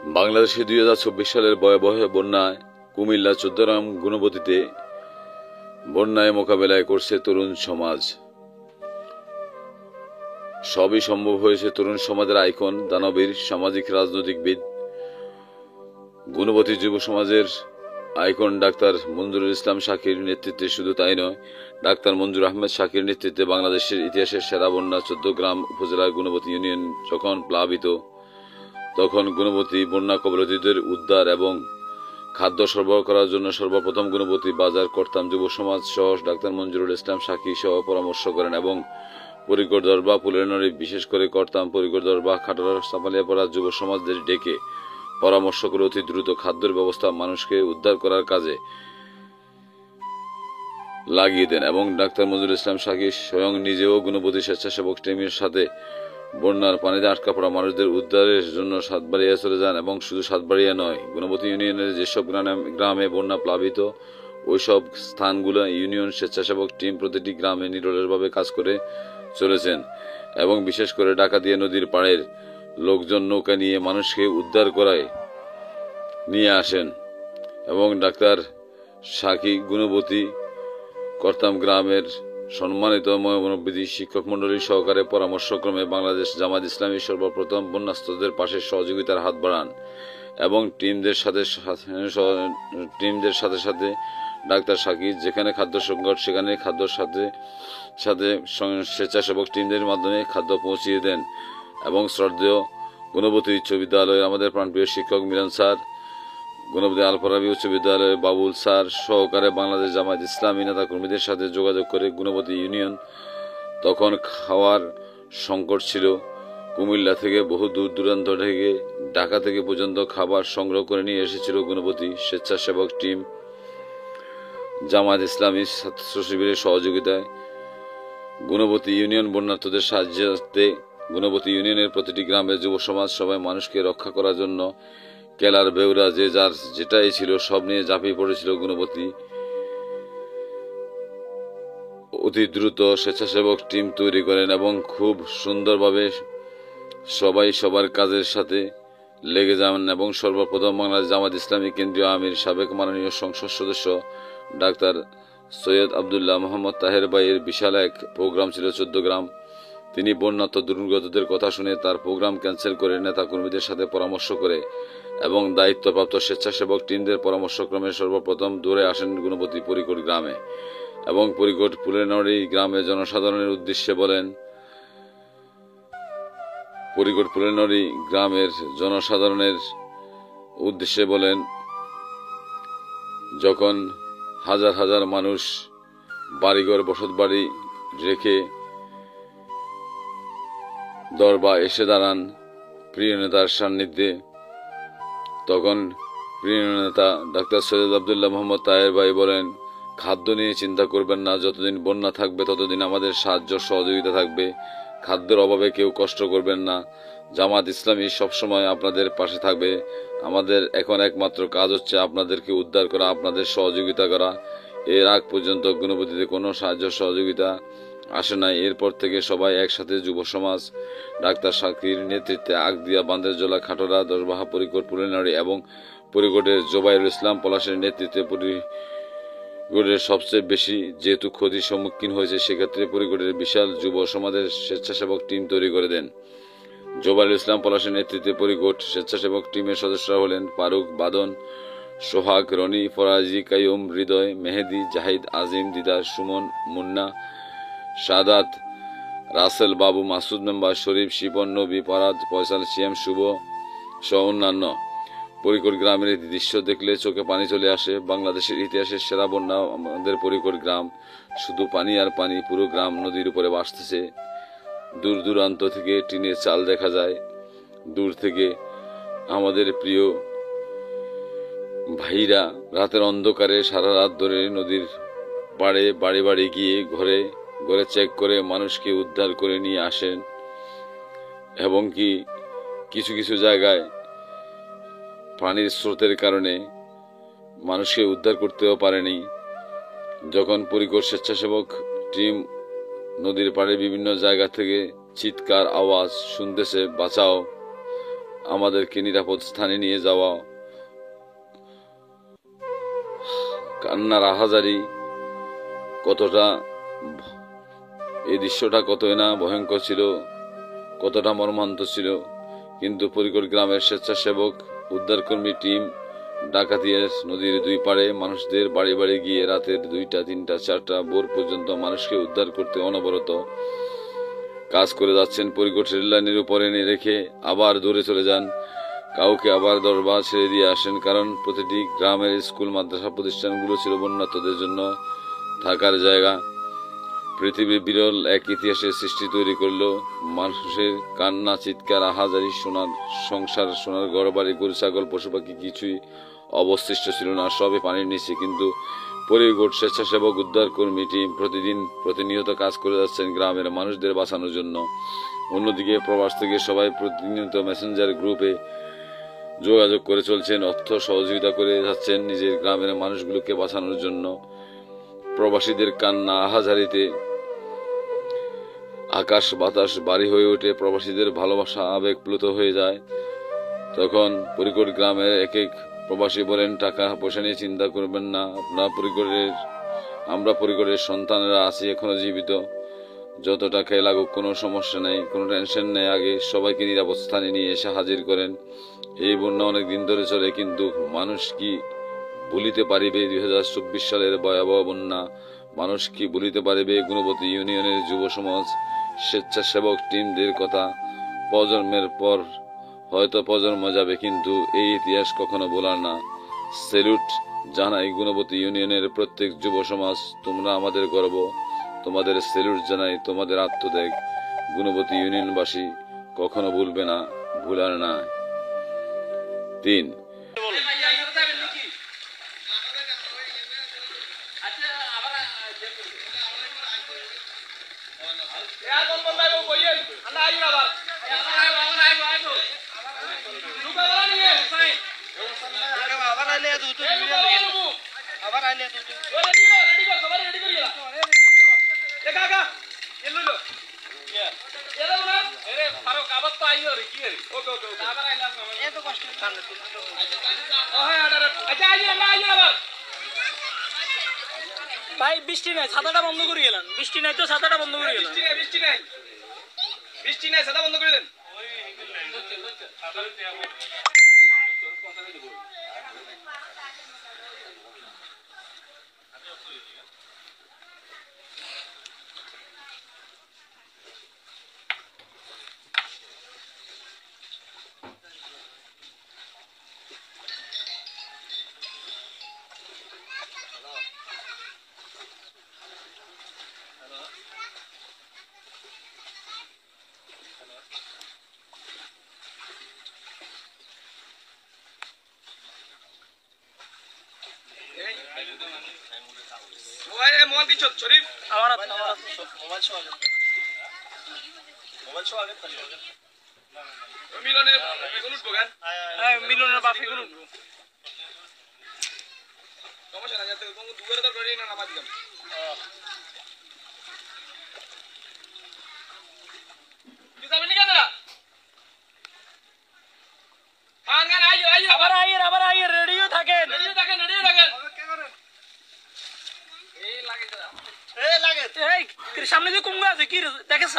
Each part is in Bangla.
বাংলাদেশে 2024 সালের ভয়াবহ বন্যায় কুমিল্লা 14 গ্রাম গুণবতীতে বন্যায় মোকাবেলায় করছে তরুণ সমাজ। সবই সম্ভব হয়েছে তরুণ সমাজের আইকন, দানবীর, সামাজিক রাজনৈতিকবিদ, গুণবতী যুব সমাজের আইকন ডাক্তার মঞ্জুরুল ইসলাম শাকির নেতৃত্বে। শুধু তাই নয়, ডাক্তার মঞ্জুর আহমেদ শাকির নেতৃত্বে বাংলাদেশের ইতিহাসের সেরা বন্যা 14 গ্রাম উপজেলার গুণবতী ইউনিয়ন যখন প্লাবিত, তখন গুণবতী বন্যা কবলিতদের উদ্ধার এবং খাদ্য সরবরাহ করার জন্য সর্বপ্রথম গুণবতী বাজার করতাম যুব সমাজ সহ ডাক্তার মঞ্জুরুল ইসলাম শাকির সহ পরামর্শ করেন এবং পরিকর দরবা, পুলেনরি, বিশেষ করে করতাম পরিকর দরবা, খাটোরা, সাপালিয়াপাড়া যুব সমাজদের ডেকে পরামর্শ করে অতি দ্রুত খাদ্যের ব্যবস্থা মানুষকে উদ্ধার করার কাজে লাগিয়ে দেন এবং ডাক্তার মঞ্জুরুল ইসলাম শাকির স্বয়ং নিজেও গুণবতী স্বেচ্ছাসেবক টিমের সাথে বন্যার পানিতে আটকা পড়া মানুষদের উদ্ধারের জন্য সাতবাড়িয়া চলে যান। এবং শুধু সাতবাড়িয়া নয়, গুণবতী ইউনিয়নের যেসব গ্রামে বন্যা প্লাবিত, ওইসব স্থানগুলো ইউনিয়ন স্বেচ্ছাসেবক টিম প্রতিটি গ্রামে নিরলসভাবে কাজ করে চলেছেন এবং বিশেষ করে ডাকাতিয়া নদীর পাড়ের লোকজন নৌকা নিয়ে মানুষকে উদ্ধার করায় নিয়ে আসেন এবং ডাক্তার শাকির গুণবতী করতাম গ্রামের সম্মানিত মনোবিধি শিক্ষক মন্ডলী সহকারে পরামর্শক্রমে বাংলাদেশ জামাত ইসলামী সর্বপ্রথম বন্যাস্ত্রদের পাশে সহযোগিতার হাত বাড়ান এবং টিমদের সাথে সাথে ডাক্তার শাকির যেখানে খাদ্য সংকট সেখানে খাদ্যর সাথে সাথে স্বেচ্ছাসেবক টিমদের মাধ্যমে খাদ্য পৌঁছিয়ে দেন এবং শ্রদ্ধেয় গুণবতী উচ্চ বিদ্যালয়ের আমাদের প্রাণপ্রিয় শিক্ষক মিলন স্যার, গুণবতী আলফারাবি উচ্চ বিদ্যালয়ের বাবুল স্যার সহকারে বাংলাদেশ জামায়াত ইসলামী নেতা কর্মীদের সাথে যোগাযোগ করে গুণবতী ইউনিয়ন তখন খাওয়ার সংকট ছিল। কুমিল্লা থেকে বহু দূর দূরান্ত থেকে ঢাকা থেকে পর্যন্ত খাবার সংগ্রহ করে নিয়ে এসেছিল গুণবতী স্বেচ্ছাসেবক টিম। জামায়াত ইসলামী ছাত্র শিবিরের সহযোগিতায় গুণবতী ইউনিয়ন বন্যার্থদের সাহায্যে গুণবতী ইউনিয়নের প্রতিটি গ্রামের যুব সমাজ সবাই মানুষকে রক্ষা করার জন্য কেলার বেউরা যে যার যেটাই ছিল সব নিয়ে ঝাঁপিয়ে পড়েছিল। গুণবতী অতি দ্রুত স্বেচ্ছাসেবক টিম তৈরি করেন এবং খুব সুন্দরভাবে সবাই সবার কাজের সাথে লেগে যান এবং সর্বপ্রথম বাংলাদেশ জামাত ইসলামী কেন্দ্রীয় আমির সাবেক মাননীয় সংসদ সদস্য ডাক্তার সৈয়দ আবদুল্লাহ মোহাম্মদ তাহের ভাইয়ের বিশাল এক প্রোগ্রাম ছিল 14 গ্রাম। তিনি বন্যার্ত দুর্গতদের কথা শুনে তার প্রোগ্রাম ক্যান্সেল করে নেতা কর্মীদের সাথে পরামর্শ করে এবং দায়িত্বপ্রাপ্ত স্বেচ্ছাসেবক টিমদের পরামর্শক্রমে সর্বপ্রথম দৌড়ে আসেন গুণবতী পরিকট গ্রামে এবং পরিকট পুলেনরি গ্রামে জনসাধারণের উদ্দেশ্যে বলেন, পরিকট পুলেনরি গ্রামের জনসাধারণের উদ্দেশ্যে বলেন, যখন হাজার হাজার মানুষ বাড়িঘর বসত বাড়ি রেখে দরবা এসে দাঁড়ান প্রিয় নেতার সান্নিধ্যে, তখন প্রিয় নেতা ডাক্তার সৈয়দ আবদুল্লাহ মোহাম্মদ তাহের ভাই বলেন, খাদ্য নিয়ে চিন্তা করবেন না, যতদিন বন্যা থাকবে ততদিন আমাদের সাহায্য সহযোগিতা থাকবে, খাদ্যের অভাবে কেউ কষ্ট করবেন না, জামাত ইসলামী সবসময় আপনাদের পাশে থাকবে। আমাদের এখন একমাত্র কাজ হচ্ছে আপনাদেরকে উদ্ধার করা, আপনাদের সহযোগিতা করা। এর আগ পর্যন্ত গুণবতীতে কোনো সাহায্য সহযোগিতা আসে নাই। এরপর থেকে সবাই একসাথে যুব সমাজ ডাক্তার শাকির নেতৃত্বে আগদিয়া, বান্দেরজোলা, খাটোরা, দশবাহা, পরিকট পুলেনরি এবং পরিকটের জোবাইরুল ইসলাম পলাশের নেতৃত্বে পরিকটের সবচেয়ে বেশি যেহেতু ক্ষতির সম্মুখীন হয়েছে, সেক্ষেত্রে পরিকটের বিশাল যুব সমাজের স্বেচ্ছাসেবক টিম তৈরি করে দেন। জোবাইরুল ইসলাম পলাশের নেতৃত্বে পরিকট স্বেচ্ছাসেবক টিমের সদস্যরা হলেন ফারুক, বাদন, সোহাগ, রনি, ফরাজি, কাইয়ুম, হৃদয়, মেহেদি, জাহিদ, আজিম, দিদার, সুমন, মুন্না, সাদাত, রাসেল, বাবু, মাসুদ মেম্বার, শরীফ, শিপন, নবী, ফরাদ, ফয়সাল, সিএম, শুভ সহ অন্যান্য। পরিকট গ্রামের এই দৃশ্য দেখলে চোখে পানি চলে আসে। বাংলাদেশের ইতিহাসের সেরা বন্যা আমাদের পরিকট গ্রাম, শুধু পানি আর পানি, পুরো গ্রাম নদীর উপরে ভাসতেছে। দূর দূরান্ত থেকে টিনের চাল দেখা যায়। দূর থেকে আমাদের প্রিয় ভাইরা রাতের অন্ধকারে সারা রাত ধরে নদীর পাড়ে বাড়ি বাড়ি গিয়ে ঘরে ঘরে চেক করে মানুষকে উদ্ধার করে নিয়ে আসেন এবং কি কিছু কিছু জায়গায় পানির স্রোতের কারণে মানুষকে উদ্ধার করতেও পারেনি। যখন পরিকট স্বেচ্ছাসেবক টিম নদীর পাড়ে বিভিন্ন জায়গা থেকে চিৎকার আওয়াজ শুনতেছে, বাঁচাও আমাদেরকে নিরাপদ স্থানে নিয়ে যাওয়া, কান্নার আহাজারি কতটা, এই দৃশ্যটা কতই না ভয়ঙ্কর ছিল, কতটা মর্মান্তিক ছিল। কিন্তু পরিকর গ্রামের স্বেচ্ছাসেবক উদ্ধারকর্মী টিম ডাকাতিয়া নদীর দুই পাড়ে মানুষদের বাড়ি বাড়ি গিয়ে রাতের 2টা, 3টা, 4টা ভোর পর্যন্ত মানুষকে উদ্ধার করতে অনবরত কাজ করে যাচ্ছেন। পরিকর রেল লাইনের উপরে রেখে আবার দূরে চলে যান, কাউকে আবার দরবা ছেড়ে দিয়ে আসেন, কারণ প্রতিটি গ্রামের স্কুল মাদ্রাসা প্রতিষ্ঠানগুলো ছিল বন্যার্তদের জন্য থাকার জায়গা। পৃথিবীর বিরল এক ইতিহাসের সৃষ্টি তৈরি করলো। মানুষের কান্না, চিৎকার, আহাজারি, সোনার সংসার, সোনার ঘর বাড়ি, গরু ছাগল, পশু পাখি কিছুই অবশিষ্ট ছিল না, সবে পানির নিচে। কিন্তু পরিগট স্বেচ্ছাসেবক উদ্ধার কর্মী টিম প্রতিনিয়ত কাজ করে যাচ্ছেন গ্রামের মানুষদের বাঁচানোর জন্য। অন্যদিকে প্রবাস থেকে সবাই প্রতিনিয়ত মেসেঞ্জার গ্রুপে যোগাযোগ করে চলছেন, অর্থ সহযোগিতা করে যাচ্ছেন নিজের গ্রামের মানুষগুলোকে বাঁচানোর জন্য। প্রবাসীদের কান্না আহাজারিতে আকাশ বাতাস বাড়ি হয়ে ওঠে, প্রবাসীদের ভালোবাসা আবেগপ্লুত হয়ে যায়। তখন পরিকর গ্রামের এক এক প্রবাসী বলেন, টাকা পয়সা নিয়ে চিন্তা করবেন না, আমরা পরিকরের সন্তানেরা আছি এখনো জীবিত, যত টাকাই লাগুক কোনো সমস্যা নেই, কোনো টেনশন নেই, আগে সবাইকে নিরাপদ স্থানে নিয়ে এসে হাজির করেন। এই বন্যা অনেক দিন ধরে চলে, কিন্তু মানুষ কি ভুলিতে পারিবে 2024 সালের ভয়াবহ বন্যা? মানুষ কি ভুলিতে পারিবে গুণবতী ইউনিয়নের যুব সমাজ স্বেচ্ছাসেবক টিমদের কথা? প্রজন্মের পর হয়তো প্রজন্ম যাবে, কিন্তু এই ইতিহাস কখনো ভোলার না। স্যালুট জানাই গুণবতী ইউনিয়নের প্রত্যেক যুব সমাজ, তোমরা আমাদের গর্ব। তোমাদের স্যালুট জানাই, তোমাদের আত্মত্যাগ গুণবতী ইউনিয়নবাসী কখনো ভুলবে না, ভুলার না। 3 ভাই বৃষ্টি নাই, ছাতাটা বন্ধ করে গেলেন। বৃষ্টি নাই তো ছাতাটা বন্ধ করে গেলেন। বৃষ্টি নাই ছাতা বন্ধ করে দেন। মোবাইল কি শরীফ? আমার মিলনের বেগুন উঠবো কেন? মিলনের বাপে করুন। সমস্যা না, যাতে দুপুরে তো করি না, নামাজ দিলাম। তুই যাবি নি কেন? আবার আইয়ের রেডিও থাকেন। এই সামনে যে কুমড়া আছে কি দেখেছ?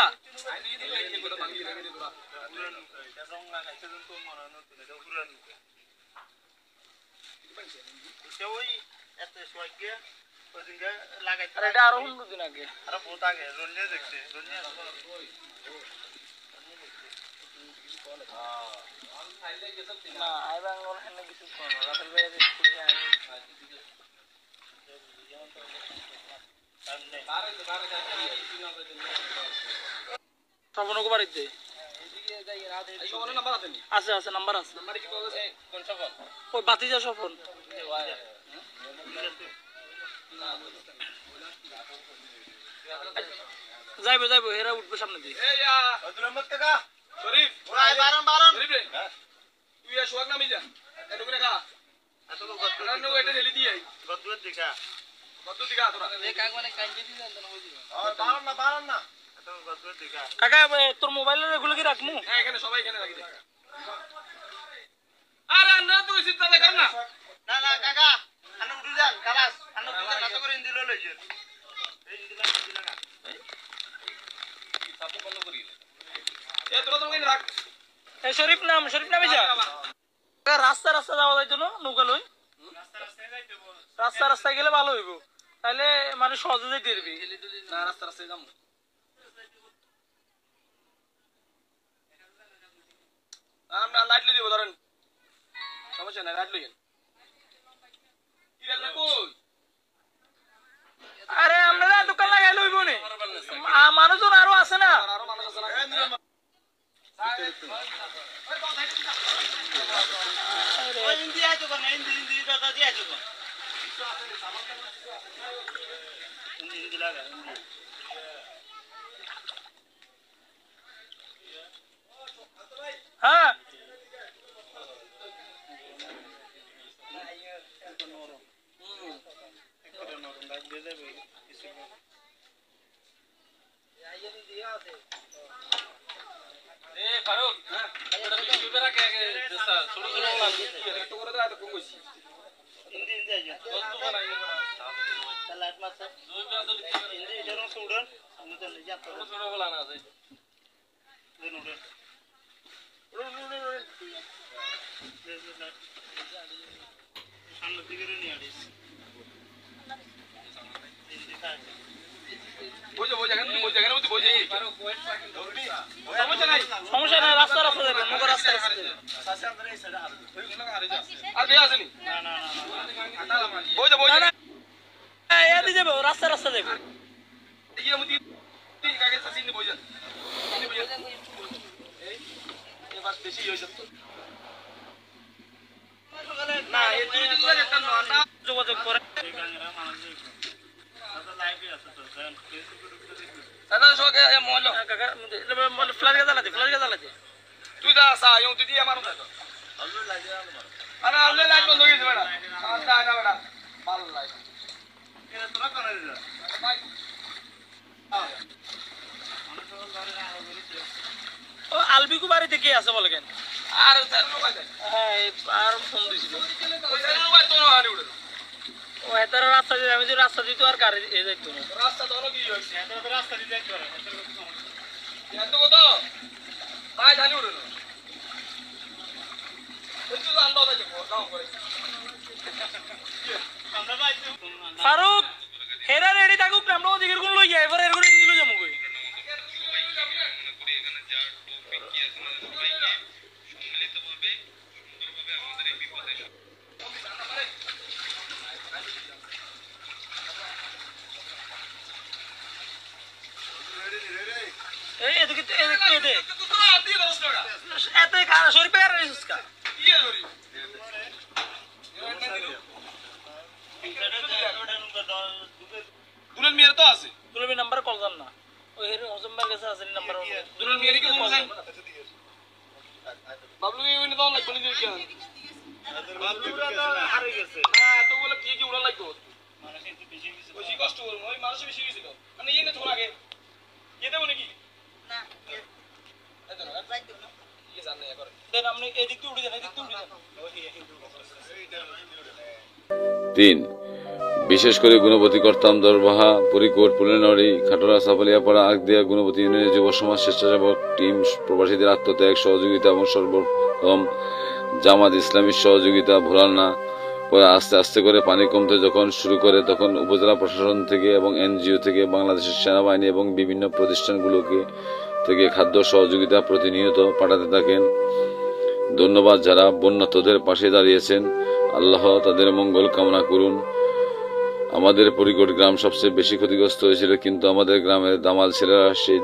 এটা আরো 15 দিন আগে, আরো বহুত আগে রঞ্জে দেখতে না আইবা ওর হেনে কিছু কোন রাতের বেলা স্কুলে আই সবনক বাড়িতে আছে আছে নাম্বার আছে। ওই বাতিজা সফন যাইবো যাইবো, হেরা উঠবে সামনে দিয়ে। শরীফ তুই সোহাগ নামি যা, এত করে খা, এটা ঢেলি দিয়ে কত দিঘা তোরা কাকা তোর মোবাইলের এগুলো কি রাখমু? এখানে সবাই এখানে রাখি দে। আরে না তুই চিন্তা কর না না না কাকা আনো উঠে যান খালাস আনো উঠে যান নাতো করে ইন্দিলো লইছেন এই ইন্দিলা লাগা সাপু বন্ধ করি এ তোরা তুমি রাখ এই শরীফ নামে যা রাস্তা যাওয়া যাইতো না নৌকা লই রাস্তায় গেলে ভালো হইব তাহলে মানে সহজে যাইতে পারবি না রাস্তায় যাম আমরা লাইট লই দিব ধরেন সমস্যা নাই লাইট লইয়েন কি রাখলে কই আরে আমরা দোকান লাগাই লইব নি মানুষজন আরো আছে না আরো মানুষ আছে না হিন্দি আইতো কোন হিন্দি টাকা দিয়ে আইতো কোন হিন্দি লাগা হিন্দি হ্যাঁ ফারুক এটা বিক্রি করে রাখে দস্তা ছোট ছোট মাল একটু করে দাও তো কম কইছি হিন্দি আইয়া কত বানাই সালাদ মাছ দুই বেলা তো হিন্দি এটারও সুডন আমি তো যা ছোট ছোট বলা না আছে দেন উড়ে সামনে দিকে নিয়ে আইস সমস্যা নাই রাস্তা যাবে নৌকা রাস্তা যাবে এদি যাবে রাস্তা যাবে যোগাযোগ করে ফ্লাশ গাছ জ্বালাতে তুই যা আসা ইউ তুই দিয়ে মারো তো আরে আল্লাহ লাইট বন্ধ হয়ে গেছে বেটা শান্তা না বেটা ভালো লাইট এরা তোরা কোন দিলা ভাই ও আলবিকু বাড়িতে কে আছে বলে কেন আর স্যার মোবাইল হ্যাঁ আর ফোন দিছিল ওই স্যার মোবাইল তো হারি উড়ে ও এতার রাস্তা দিয়ে আমি যে রাস্তা দিতে আর কারে এ যাইতো না রাস্তা তো কি হইছে এত রাস্তা দিয়ে যাইতে পারে এত কত ভাই ধানি উড়ে না তুই তো আন্দাজ আছে নাও করে আমরা ভাই ফারুক হেরা রেডি থাকুক আমরা ওদিকের কোন লই যাই এবারে এরগুলো নিলো যাবো কই এই এদিকে এদিকে তুই তো আতি দোস না এত কার শরীফ আর রিসকা ইয়ে ধরি দুলের মেয়ের তো আছে দুলবি নাম্বার কল জান না ওই হের হোসেনবার কাছে আছে নাম্বার দুলের মেয়ের কি বলছেন বাবলু কি উনি তো লাগবে নি কি বাবলু তো হারে গেছে হ্যাঁ তো বলে কি উড়া লাগবে মানুষ একটু বেশি কষ্ট করব ওই মানুষ বেশি গেছিল মানে ইয়ে তো আগে ইয়ে দেব নাকি না এতো না যাইতো না কি জানে করে দেন আপনি এদিক দিয়ে উঠে যান এদিক দিয়ে উঠে যান 3 বিশেষ করে গুণবতী করতাম দরবাহা পরিকোট পুলেনরি খাটোরা সাফালিয়াপাড়া আগদিয়া গুণবতী ইউনিয়নের যুব সমাজ স্বেচ্ছাসেবক টিম প্রবাসীদের আত্মত্যাগ সহযোগিতা এবং সর্বপ্রথম জামাত ইসলামীর সহযোগিতা ভোলার না পরে আস্তে আস্তে করে পানি কমতে যখন শুরু করে তখন উপজেলা প্রশাসন থেকে এবং এনজিও থেকে বাংলাদেশের সেনাবাহিনী এবং বিভিন্ন প্রতিষ্ঠানগুলোকে থেকে খাদ্য সহযোগিতা প্রতিনিয়ত পাঠাতে থাকেন। ধন্যবাদ যারা বন্যার্তদের পাশে দাঁড়িয়েছেন, আল্লাহ তাদের মঙ্গল কামনা করুন। আমাদের পরিকট গ্রাম সবচেয়ে বেশি ক্ষতিগ্রস্ত হয়েছিল, কিন্তু আমাদের গ্রামের দামাল ছেলেরা সেই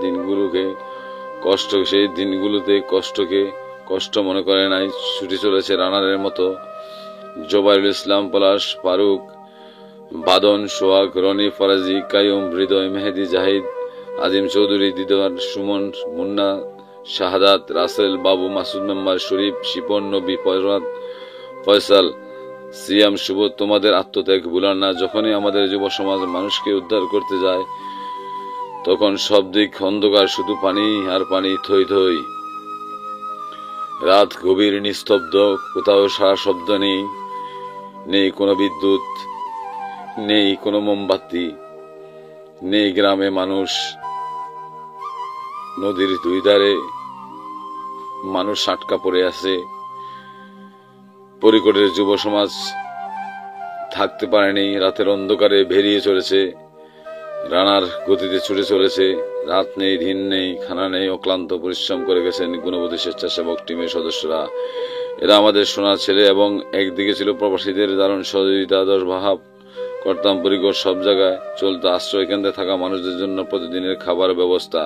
দিনগুলোতে কষ্টকে কষ্ট মনে করে নাই। ছুটি চলেছে রানারের মতো। জোবাইরুল ইসলাম, পলাশ, ফারুক, বাদন, সোহাগ, রনি, ফরাজি, কায়ুম, হৃদয়, মেহেদি, জাহিদ, আজিম চৌধুরী, দিদার, সুমন, মুন্না, শাহাদাত, রাসেল, বাবু, মাসুদ মেম্বার, শরীফ, শিপন, নবী, ফয়সাল, সিয়াম, শুভ, তোমাদের আত্মত্যাগ ভুলার না। যখনই আমাদের যুব সমাজ মানুষকে উদ্ধার করতে যায় তখন সব দিক অন্ধকার, শুধু পানি আর পানি, থই থই। রাত গভীর নিস্তব্ধ, কোথাও সারা শব্দ নেই, নেই কোনো বিদ্যুৎ, নেই কোনো মোমবাতি, নেই গ্রামে মানুষ। নদীর দুই ধারে মানুষ আটকা পড়ে আছে। পরিকটের যুব সমাজ থাকতে পারেনি, রাতের অন্ধকারে বেরিয়ে চলেছে, রানার গতিতে ছুটে চলেছে। রাত নেই, দিন নেই, খানা নেই, অক্লান্ত পরিশ্রম করে গেছেন গুণবতী স্বেচ্ছাসেবক টিমের সদস্যরা। এরা আমাদের সোনার ছেলে। এবং একদিকে ছিল প্রবাসীদের দারুণ সহযোগিতা। 10 ভাব করতাম পরিকর, সব জায়গায় চলতো আশ্রয় কেন্দ্রে থাকা মানুষদের জন্য প্রতিদিনের খাবার ব্যবস্থা।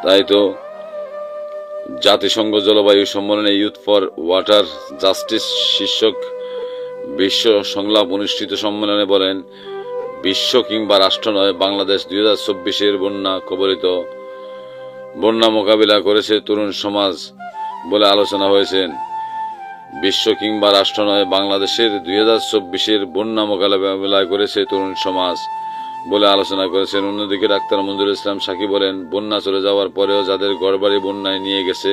তাই তো জাতিসংঘ জলবায়ু সম্মেলনে ইউথ ফর ওয়াটার জাস্টিস শীর্ষক বিশ্ব সংলাপ অনুষ্ঠিত সম্মেলনে বলেন, বিশ্ব কিংবা রাষ্ট্র নয়, বাংলাদেশ 2024-এর বন্যা কবলিত, বন্যা মোকাবিলা করেছে তরুণ সমাজ বলে আলোচনা হয়েছেন। বিশ্ব কিংবা রাষ্ট্র নয়, বাংলাদেশের 2024-এর বন্যা মোকাবিলা করেছে তরুণ সমাজ বলে আলোচনা করেছেন। অন্যদিকে ডাক্তার মঞ্জুরুল ইসলাম সাকি বলেন, বন্যা চলে যাওয়ার পরেও যাদের ঘরবাড়ি বন্যায় নিয়ে গেছে,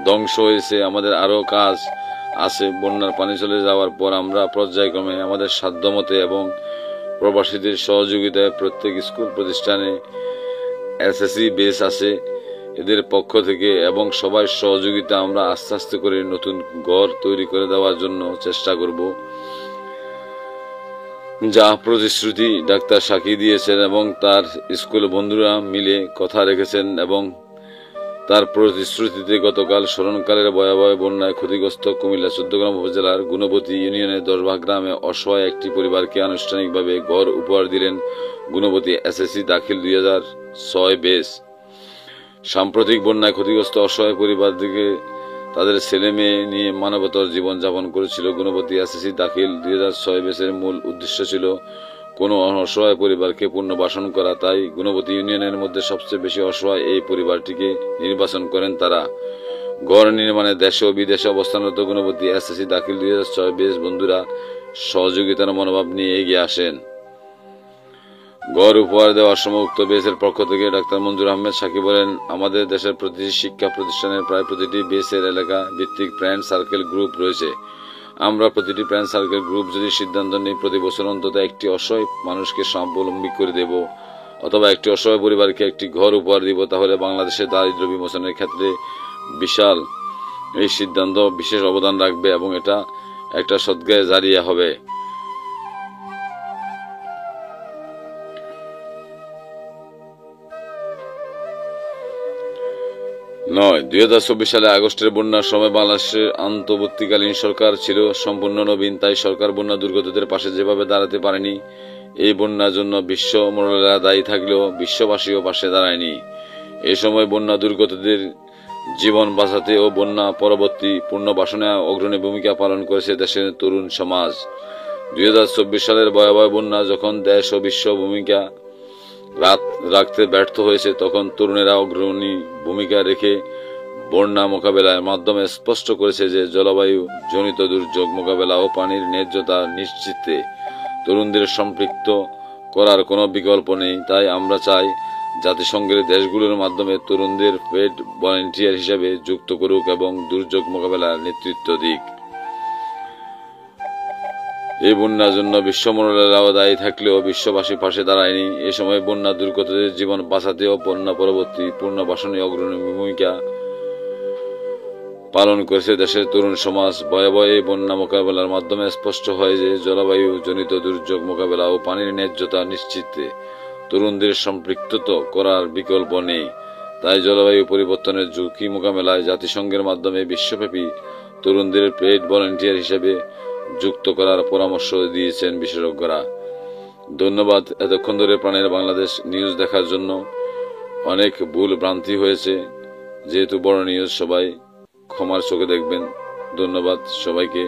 ধ্বংস হয়েছে, আমাদের আরও কাজ আছে। বন্যার পানি চলে যাওয়ার পর আমরা পর্যায়ক্রমে আমাদের সাধ্যমতে এবং প্রবাসীদের সহযোগিতায় প্রত্যেক স্কুল প্রতিষ্ঠানে এসএসসি বেস আছে এদের পক্ষ থেকে এবং সবার সহযোগিতা আমরা আস্তে আস্তে করে নতুন ঘর তৈরি করে দেওয়ার জন্য চেষ্টা করব। যা প্রতিশ্রুতি ডাক্তার সাকি দিয়েছেন এবং তার স্কুল বন্ধুরা মিলে কথা রেখেছেন এবং তার প্রতিশ্রুতিতে গতকাল স্মরণকালের ভয়াবহ বন্যায় ক্ষতিগ্রস্ত কুমিল্লা 14 উপজেলার গুণবতী ইউনিয়নের 10 ভাগ গ্রামে অসহায় একটি পরিবারকে আনুষ্ঠানিকভাবে ঘর উপহার দিলেন গুণবতী এসএসসি দাখিল 2006 বেস। সাম্প্রতিক বন্যায় ক্ষতিগ্রস্ত অসহায় পরিবারদিকে তাদের ছেলে মেয়ে নিয়ে মানবতার জীবন যাপন করেছিল। গুণবতী এসএসসি দাখিল 2006 বেসের মূল উদ্দেশ্য ছিল কোনো অসহায় পরিবারকে পুনর্বাসন করা। তাই গুণবতী ইউনিয়নের মধ্যে সবচেয়ে বেশি অসহায় এই পরিবারটিকে নির্বাচন করেন তারা। ঘর নির্মাণে দেশে ও বিদেশে অবস্থানরত গুণবতী এসএসসি দাখিল 2006 বেস বন্ধুরা সহযোগিতার মনোভাব নিয়ে এগিয়ে আসেন। ঘর উপহার দেওয়ার সময় উক্ত বেসের পক্ষ থেকে ডাক্তার মঞ্জুর আহমেদ সাকি বলেন, আমাদের দেশের প্রতিটি শিক্ষা প্রতিষ্ঠানের প্রায় প্রতিটি বেসের এলাকা ভিত্তিক ফ্রেন্ড সার্কেল গ্রুপ রয়েছে। আমরা প্রতিটি ফ্রেন্ড সার্কেল গ্রুপ যদি সিদ্ধান্ত নিই প্রতি বছর অন্তত একটি অসহায় মানুষকে স্বাবলম্বী করে দেব অথবা একটি অসহায় পরিবারকে একটি ঘর উপহার দিব, তাহলে বাংলাদেশের দারিদ্র্য বিমোচনের ক্ষেত্রে বিশাল এই সিদ্ধান্ত বিশেষ অবদান রাখবে এবং এটা একটা সদগায়ে জারিয়া হবে। 2024 সালে আগস্টের বন্যার সময় বাংলাদেশের অন্তর্বর্তীকালীন সরকার ছিল সম্পূর্ণ নবীন। তাই সরকার বন্যা দুর্গতদের পাশে যেভাবে দাঁড়াতে পারেনি, এই বন্যার জন্য বিশ্ব মোড়লেরা দায়ী থাকলেও বিশ্ববাসীও পাশে দাঁড়ায়নি। এই সময় বন্যা দুর্গতদের জীবন বাঁচাতে ও বন্যা পরবর্তী পুনর্বাসনে অগ্রণী ভূমিকা পালন করেছে দেশের তরুণ সমাজ। 2024 সালের ভয়াবহ বন্যা যখন দেশ ও বিশ্ব ভূমিকা রাখতে ব্যর্থ হয়েছে, তখন তরুণেরা অগ্রণী ভূমিকা রেখে বন্যা মোকাবেলার মাধ্যমে স্পষ্ট করেছে যে জলবায়ু জনিত দুর্যোগ মোকাবেলা ও পানির ন্যায্যতা নিশ্চিতে তরুণদের সম্পৃক্ত করার কোনো বিকল্প নেই। তাই আমরা চাই জাতিসংঘের দেশগুলোর মাধ্যমে তরুণদের পেড ভলান্টিয়ার হিসেবে যুক্ত করুক এবং দুর্যোগ মোকাবেলার নেতৃত্ব দিক। এই বন্যার জন্য বিশ্ব মোড়লেরাও দায়ী থাকলেও বিশ্ববাসী পাশে দাঁড়ায়নি। এ সময় বন্যা দুর্গতদের জীবন বাঁচাতে ও বন্যা পরবর্তী পুনর্বাসনে অগ্রণী ভূমিকা পালন করেছে দেশের তরুণ সমাজ। ভয়াবহ এই বন্যা মোকাবেলার মাধ্যমে স্পষ্ট হয় যে জলবায়ু জনিত দুর্যোগ মোকাবেলা ও পানির ন্যায্যতা নিশ্চিতে তরুণদের সম্পৃক্ত করার বিকল্প নেই। তাই জলবায়ু পরিবর্তনের ঝুঁকি মোকাবেলায় জাতিসংঘের মাধ্যমে বিশ্বব্যাপী তরুণদের পেড ভলান্টিয়ার হিসেবে যুক্ত করার পরামর্শ দিয়েছেন বিশেষজ্ঞরা। ধন্যবাদ এতক্ষণ ধরে প্রাণের বাংলাদেশ নিউজ দেখার জন্য। অনেক ভুল ভ্রান্তি হয়েছে, যেহেতু বড় নিউজ, সবাই ক্ষমার চোখে দেখবেন। ধন্যবাদ সবাইকে।